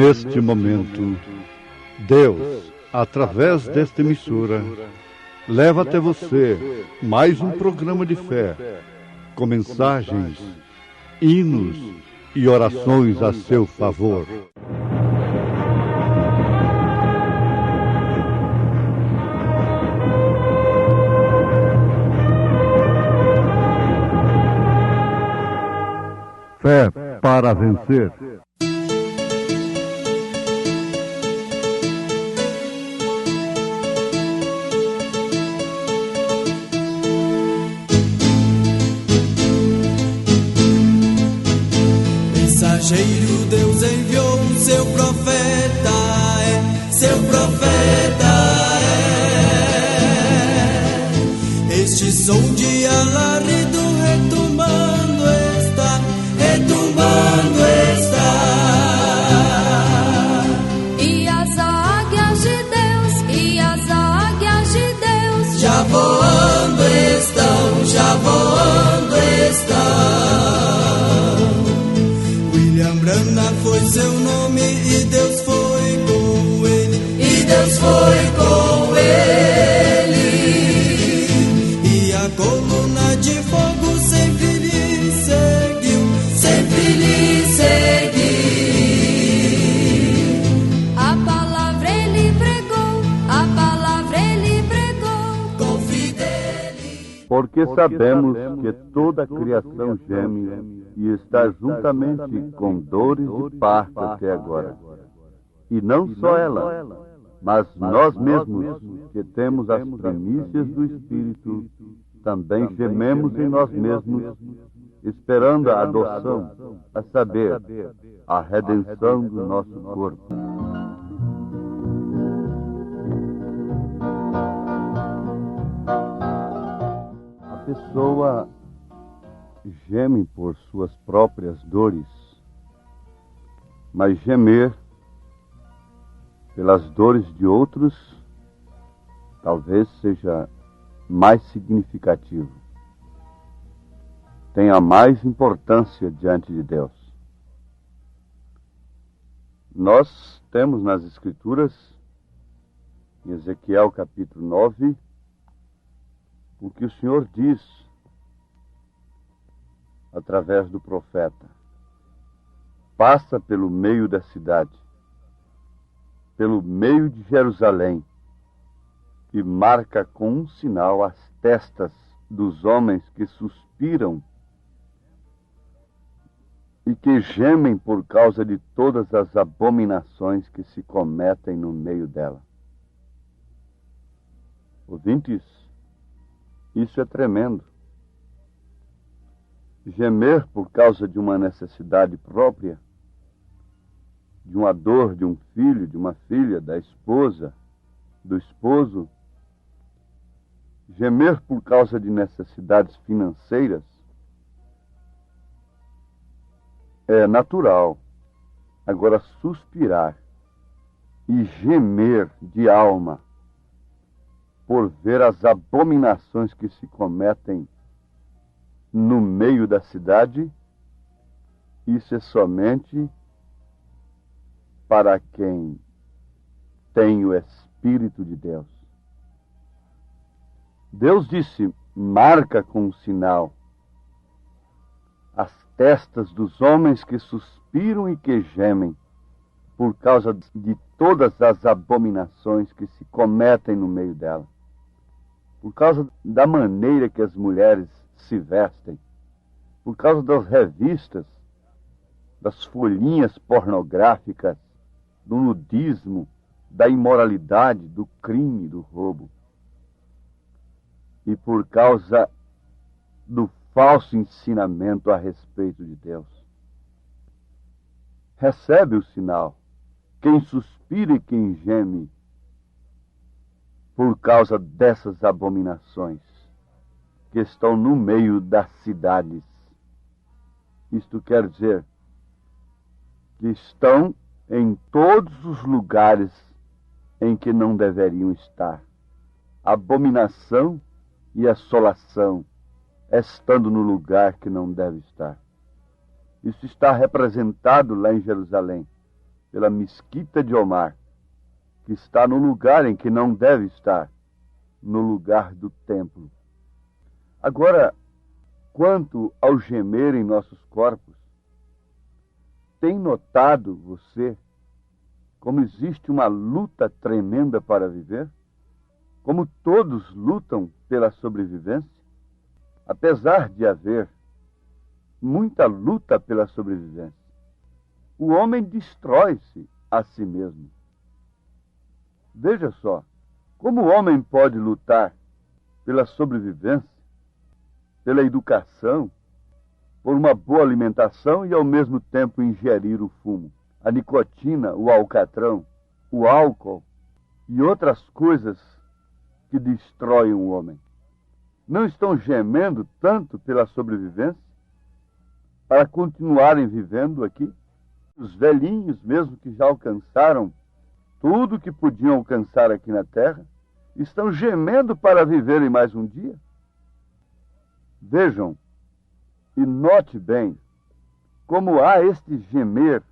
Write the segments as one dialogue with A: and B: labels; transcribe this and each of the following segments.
A: Neste momento, Deus, através desta emissora, leva até você mais um programa de fé, com mensagens, hinos e orações a seu favor. Fé para vencer.
B: Mensageiro, Deus enviou seu profeta, seu profeta é. Este som de alarido retumbando está, retumbando está.
C: E as águias de Deus, e as águias de Deus
B: já voando estão, já voando estão. Branda foi seu nome e Deus foi com ele, e Deus foi com ele. E a coluna de fogo sempre lhe seguiu, sempre lhe seguiu.
C: A palavra ele pregou, a palavra ele pregou,
B: com fidelidade.
A: Porque sabemos que toda a criação geme e está juntamente com dores de parto até agora. E não só ela, mas nós mesmos, que temos as primícias do Espírito, também gememos em nós mesmos, esperando a adoção, a saber, a redenção do nosso corpo. A pessoa geme por suas próprias dores, mas gemer pelas dores de outros talvez seja mais significativo, tenha mais importância diante de Deus. Nós temos nas Escrituras, em Ezequiel capítulo 9, o que o Senhor diz através do profeta: passa pelo meio da cidade, pelo meio de Jerusalém, e marca com um sinal as testas dos homens que suspiram e que gemem por causa de todas as abominações que se cometem no meio dela. Ouvintes, isso é tremendo. Gemer por causa de uma necessidade própria, de uma dor de um filho, de uma filha, da esposa, do esposo. Gemer por causa de necessidades financeiras é natural. Agora, suspirar e gemer de alma por ver as abominações que se cometem no meio da cidade, isso é somente para quem tem o Espírito de Deus. Deus disse: marca com um sinal as testas dos homens que suspiram e que gemem por causa de todas as abominações que se cometem no meio dela, por causa da maneira que as mulheres se vestem, por causa das revistas, das folhinhas pornográficas, do nudismo, da imoralidade, do crime, do roubo, e por causa do falso ensinamento a respeito de Deus. Recebe o sinal, quem suspira e quem geme por causa dessas abominações que estão no meio das cidades. Isto quer dizer que estão em todos os lugares em que não deveriam estar. Abominação e assolação, estando no lugar que não deve estar. Isso está representado lá em Jerusalém. pela mesquita de Omar, que está no lugar em que não deve estar, no lugar do templo. Agora, quanto ao gemer em nossos corpos, tem notado você como existe uma luta tremenda para viver? Como todos lutam pela sobrevivência? Apesar de haver muita luta pela sobrevivência, o homem destrói-se a si mesmo. Veja só, como o homem pode lutar pela sobrevivência, pela educação, por uma boa alimentação e ao mesmo tempo ingerir o fumo, a nicotina, o alcatrão, o álcool e outras coisas que destroem o homem? Não estão gemendo tanto pela sobrevivência para continuarem vivendo aqui? Os velhinhos, mesmo que já alcançaram tudo que podiam alcançar aqui na terra, estão gemendo para viverem mais um dia? Vejam e note bem como há este gemer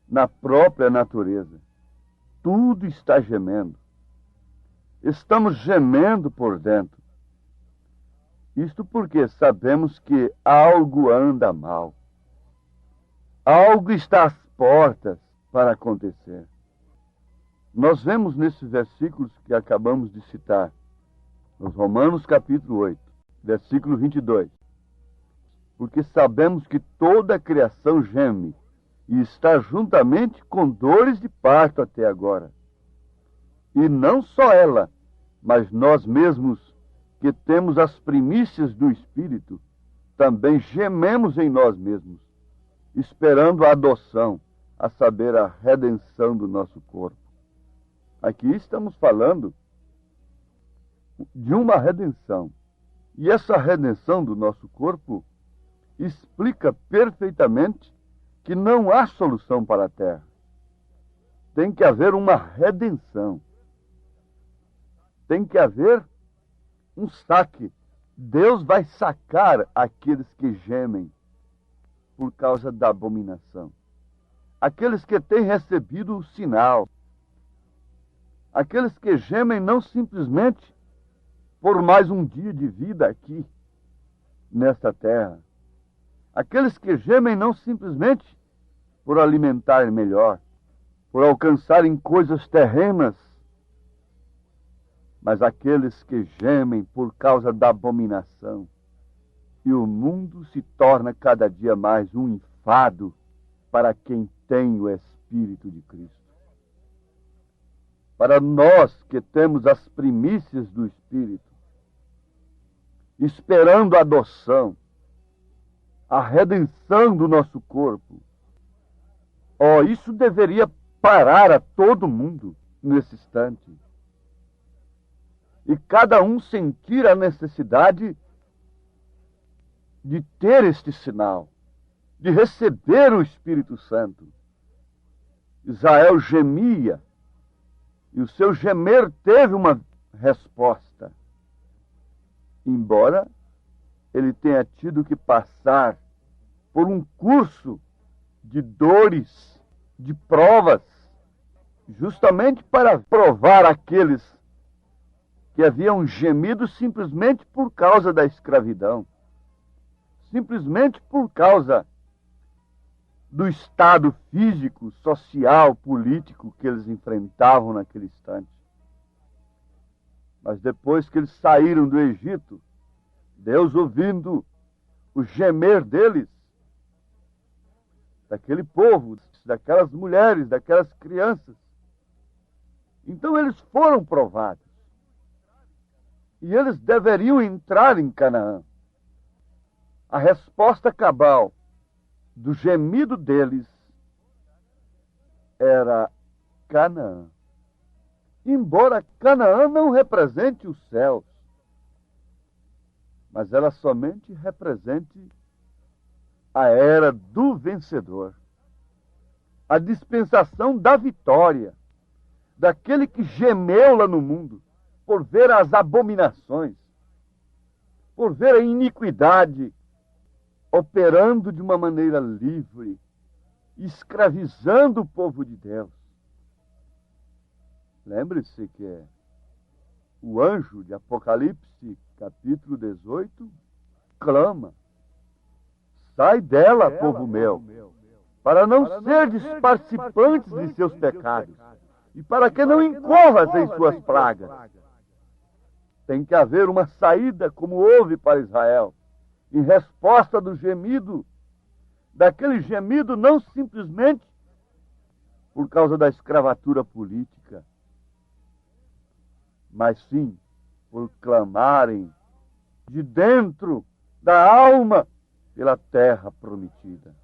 A: na própria natureza. Tudo está gemendo. Estamos gemendo por dentro. Isto porque sabemos que algo anda mal. Algo está às portas para acontecer. Nós vemos nesses versículos que acabamos de citar, nos Romanos capítulo 8, versículo 22. Porque sabemos que toda a criação geme e está juntamente com dores de parto até agora. E não só ela, mas nós mesmos, que temos as primícias do Espírito, também gememos em nós mesmos, esperando a adoção, a saber, a redenção do nosso corpo. Aqui estamos falando de uma redenção. E essa redenção do nosso corpo explica perfeitamente que não há solução para a terra. Tem que haver uma redenção. Tem que haver um saque. Deus vai sacar aqueles que gemem por causa da abominação. Aqueles que têm recebido o sinal. Aqueles que gemem não simplesmente por mais um dia de vida aqui, nesta terra. Aqueles que gemem não simplesmente por alimentar melhor, por alcançarem coisas terrenas, mas aqueles que gemem por causa da abominação. E o mundo se torna cada dia mais um enfado para quem tem o Espírito de Cristo. Para nós que temos as primícias do Espírito, esperando a adoção, a redenção do nosso corpo, isso deveria parar a todo mundo nesse instante. E cada um sentir a necessidade de ter este sinal, de receber o Espírito Santo. Israel gemia, e o seu gemer teve uma resposta. Embora ele tenha tido que passar por um curso de dores, de provas, justamente para provar aqueles que haviam gemido simplesmente por causa da escravidão, simplesmente por causa do estado físico, social, político que eles enfrentavam naquele instante. Mas depois que eles saíram do Egito, Deus, ouvindo o gemer deles, daquele povo, daquelas mulheres, daquelas crianças, então eles foram provados. E eles deveriam entrar em Canaã. A resposta cabal do gemido deles era Canaã. Embora Canaã não represente os céus, mas ela somente represente a era do vencedor, a dispensação da vitória, daquele que gemeu lá no mundo por ver as abominações, por ver a iniquidade operando de uma maneira livre, escravizando o povo de Deus. Lembre-se que o anjo de Apocalipse, capítulo 18, clama: sai dela, povo meu, para não seres participantes de seus pecados, e para que não incorras em suas pragas. Tem que haver uma saída, como houve para Israel, em resposta do gemido, daquele gemido não simplesmente por causa da escravatura política, mas sim por clamarem de dentro da alma pela terra prometida.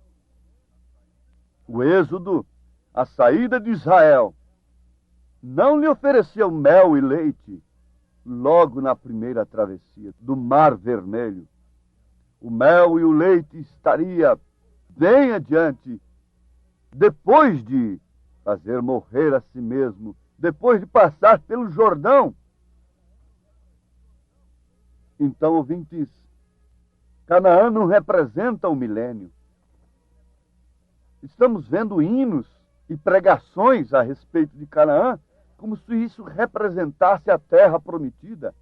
A: O êxodo, a saída de Israel, não lhe ofereceu mel e leite logo na primeira travessia do Mar Vermelho. O mel e o leite estaria bem adiante, depois de fazer morrer a si mesmo, depois de passar pelo Jordão. Então, ouvintes, Canaã não representa o milênio. Estamos vendo hinos e pregações a respeito de Canaã como se isso representasse a terra prometida,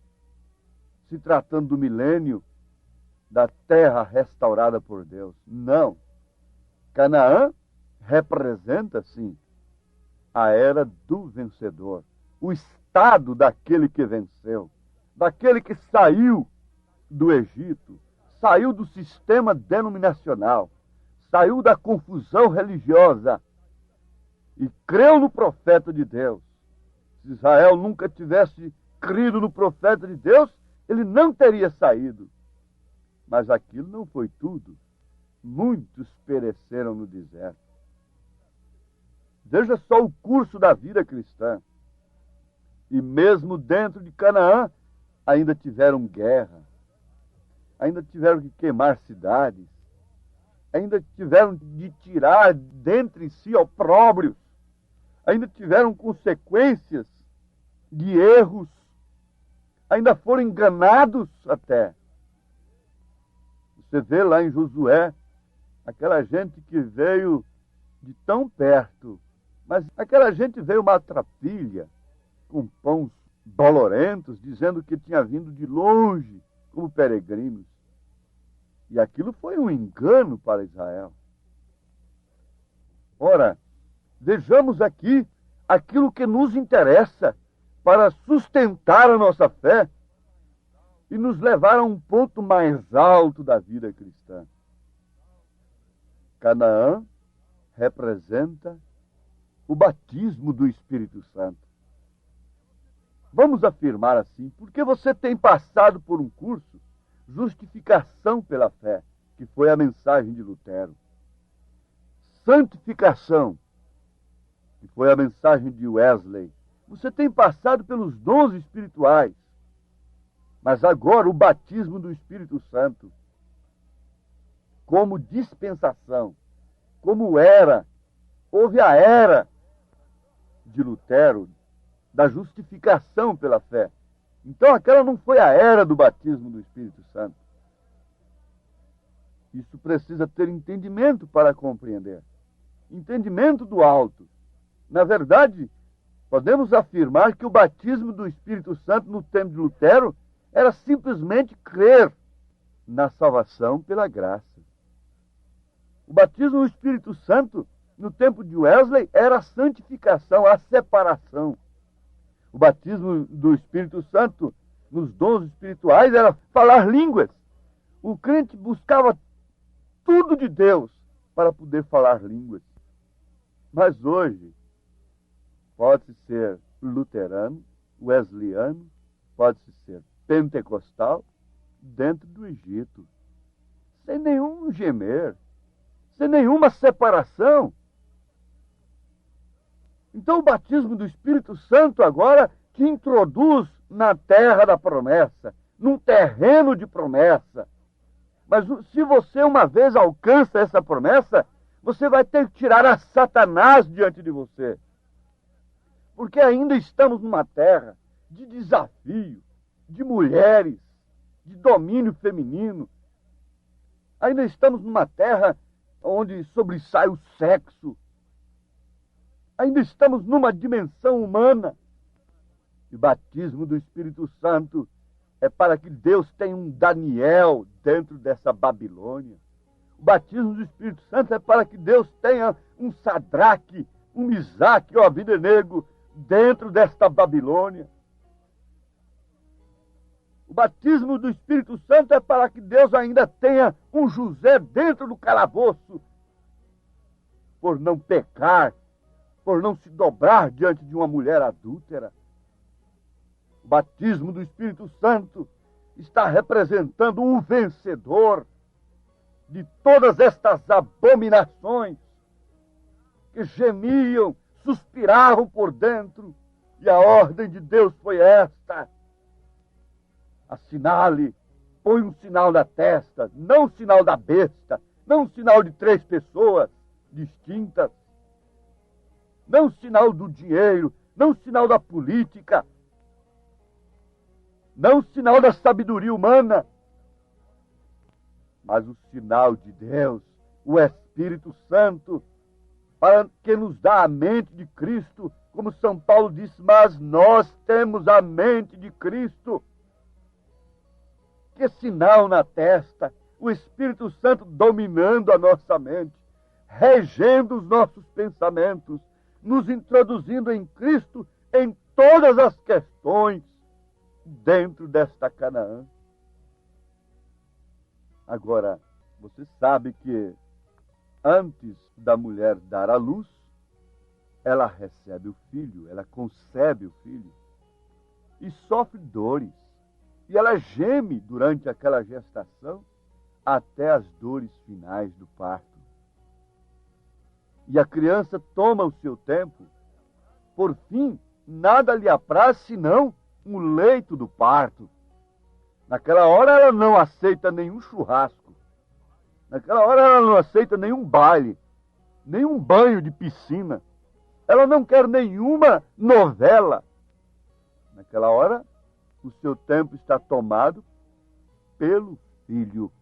A: se tratando do milênio, da terra restaurada por Deus. Não. Canaã representa, sim, a era do vencedor, o estado daquele que venceu, daquele que saiu do Egito, saiu do sistema denominacional, saiu da confusão religiosa e creu no profeta de Deus. Se Israel nunca tivesse crido no profeta de Deus, ele não teria saído. Mas aquilo não foi tudo. Muitos pereceram no deserto. Veja só o curso da vida cristã. E mesmo dentro de Canaã, ainda tiveram guerra, ainda tiveram que queimar cidades, ainda tiveram de tirar dentre si opróbrios, ainda tiveram consequências de erros, ainda foram enganados até. Você vê lá em Josué, aquela gente que veio de tão perto, mas aquela gente veio maltrapilha, com pães dolorentos, dizendo que tinha vindo de longe, como peregrinos. E aquilo foi um engano para Israel. Ora, vejamos aqui aquilo que nos interessa para sustentar a nossa fé e nos levar a um ponto mais alto da vida cristã. Canaã representa o batismo do Espírito Santo. Vamos afirmar assim, porque você tem passado por um curso, justificação pela fé, que foi a mensagem de Lutero. Santificação, que foi a mensagem de Wesley. Você tem passado pelos dons espirituais, mas agora o batismo do Espírito Santo, como dispensação, como era, houve a era de Lutero, da justificação pela fé. Então aquela não foi a era do batismo do Espírito Santo. Isso precisa ter entendimento para compreender. Entendimento do alto. Na verdade, podemos afirmar que o batismo do Espírito Santo no tempo de Lutero era simplesmente crer na salvação pela graça. O batismo do Espírito Santo no tempo de Wesley era a santificação, a separação. O batismo do Espírito Santo nos dons espirituais era falar línguas. O crente buscava tudo de Deus para poder falar línguas. Mas hoje, pode-se ser luterano, wesleyano, pode-se ser pentecostal, dentro do Egito, sem nenhum gemer, sem nenhuma separação. Então o batismo do Espírito Santo agora te introduz na terra da promessa, num terreno de promessa. Mas se você uma vez alcança essa promessa, você vai ter que tirar a Satanás diante de você. Porque ainda estamos numa terra de desafio, de mulheres, de domínio feminino. Ainda estamos numa terra onde sobressai o sexo. Ainda estamos numa dimensão humana. E o batismo do Espírito Santo é para que Deus tenha um Daniel dentro dessa Babilônia. O batismo do Espírito Santo é para que Deus tenha um Sadraque, um Misaque ou Abdenego dentro desta Babilônia. O batismo do Espírito Santo é para que Deus ainda tenha um José dentro do calabouço, por não pecar, por não se dobrar diante de uma mulher adúltera. O batismo do Espírito Santo está representando um vencedor de todas estas abominações que gemiam, suspiravam por dentro, e a ordem de Deus foi esta: assinale, põe um sinal na testa, não um sinal da besta, não um sinal de 3 pessoas distintas, não um sinal do dinheiro, não um sinal da política, não um sinal da sabedoria humana, mas o sinal de Deus, o Espírito Santo, para que nos dá a mente de Cristo, como São Paulo disse, mas nós temos a mente de Cristo. Que sinal na testa, o Espírito Santo dominando a nossa mente, regendo os nossos pensamentos, nos introduzindo em Cristo em todas as questões dentro desta Canaã. Agora, você sabe que antes da mulher dar à luz, ela recebe o filho, ela concebe o filho e sofre dores. E ela geme durante aquela gestação até as dores finais do parto. E a criança toma o seu tempo. Por fim, nada lhe apraz senão um leito do parto. Naquela hora ela não aceita nenhum churrasco. Naquela hora ela não aceita nenhum baile, nenhum banho de piscina. Ela não quer nenhuma novela. Naquela hora, o seu tempo está tomado pelo filho.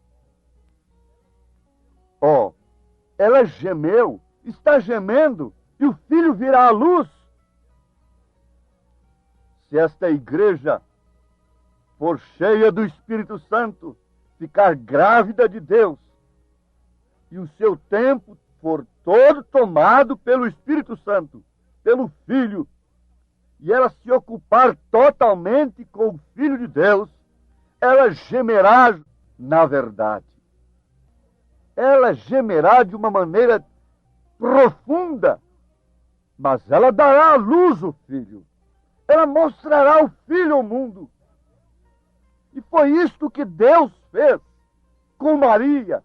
A: Ela gemeu, está gemendo, e o filho virá à luz. Se esta igreja for cheia do Espírito Santo, ficar grávida de Deus, e o seu tempo for todo tomado pelo Espírito Santo, pelo Filho, e ela se ocupar totalmente com o Filho de Deus, ela gemerá na verdade. Ela gemerá de uma maneira profunda, mas ela dará à luz o Filho. Ela mostrará o Filho ao mundo. E foi isto que Deus fez com Maria.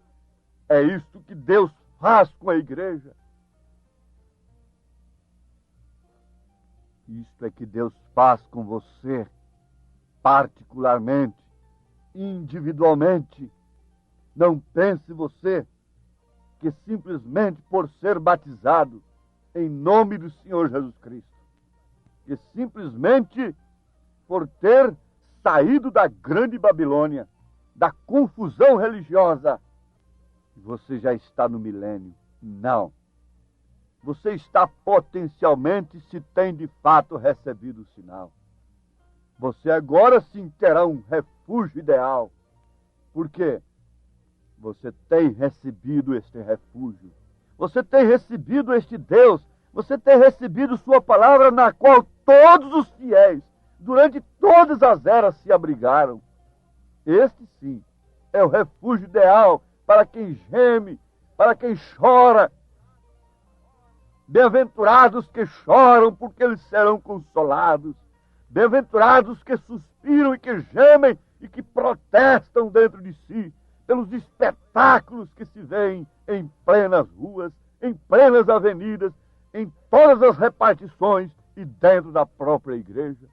A: É isto que Deus faz com a igreja. Isto é que Deus faz com você, particularmente, individualmente. Não pense você que simplesmente por ser batizado em nome do Senhor Jesus Cristo, que simplesmente por ter saído da grande Babilônia, da confusão religiosa, você já está no milênio. Não. Você está potencialmente, se tem de fato recebido o sinal. Você agora sim terá um refúgio ideal. Por quê? Você tem recebido este refúgio. Você tem recebido este Deus. Você tem recebido sua palavra, na qual todos os fiéis, durante todas as eras, se abrigaram. Este sim é o refúgio ideal para quem geme, para quem chora. Bem-aventurados que choram, porque eles serão consolados. Bem-aventurados que suspiram e que gemem e que protestam dentro de si pelos espetáculos que se veem em plenas ruas, em plenas avenidas, em todas as repartições e dentro da própria igreja.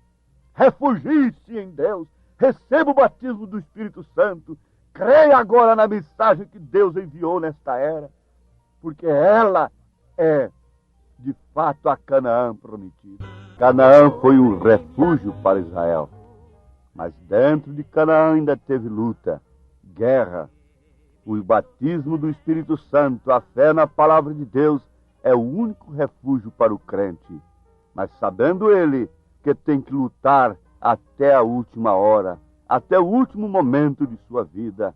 A: Refugie-se em Deus, receba o batismo do Espírito Santo, creia agora na mensagem que Deus enviou nesta era, porque ela é de fato a Canaã prometida. Canaã foi um refúgio para Israel, mas dentro de Canaã ainda teve luta, guerra, O batismo do Espírito Santo, a fé na palavra de Deus, é o único refúgio para o crente. Mas sabendo ele que tem que lutar até a última hora, até o último momento de sua vida,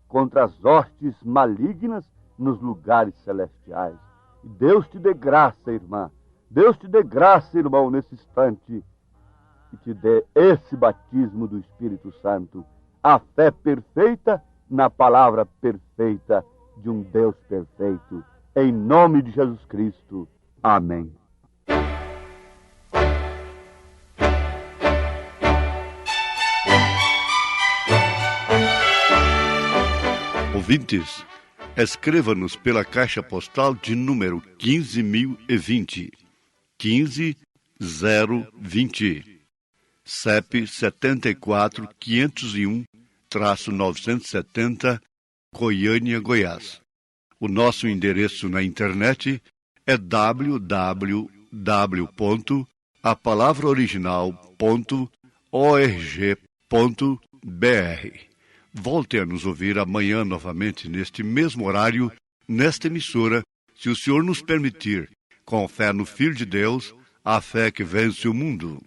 A: contra as hostes malignas nos lugares celestiais. E Deus te dê graça, irmã. Deus te dê graça, irmão, nesse instante. E te dê esse batismo do Espírito Santo. A fé perfeita na palavra perfeita de um Deus perfeito. Em nome de Jesus Cristo. Amém.
D: Ouvintes, escreva-nos pela caixa postal de número 15.020, 15020, CEP 74.501-970, Goiânia, Goiás. O nosso endereço na internet é www.apalavraoriginal.org.br. Volte a nos ouvir amanhã novamente, neste mesmo horário, nesta emissora, se o Senhor nos permitir, com fé no Filho de Deus, a fé que vence o mundo.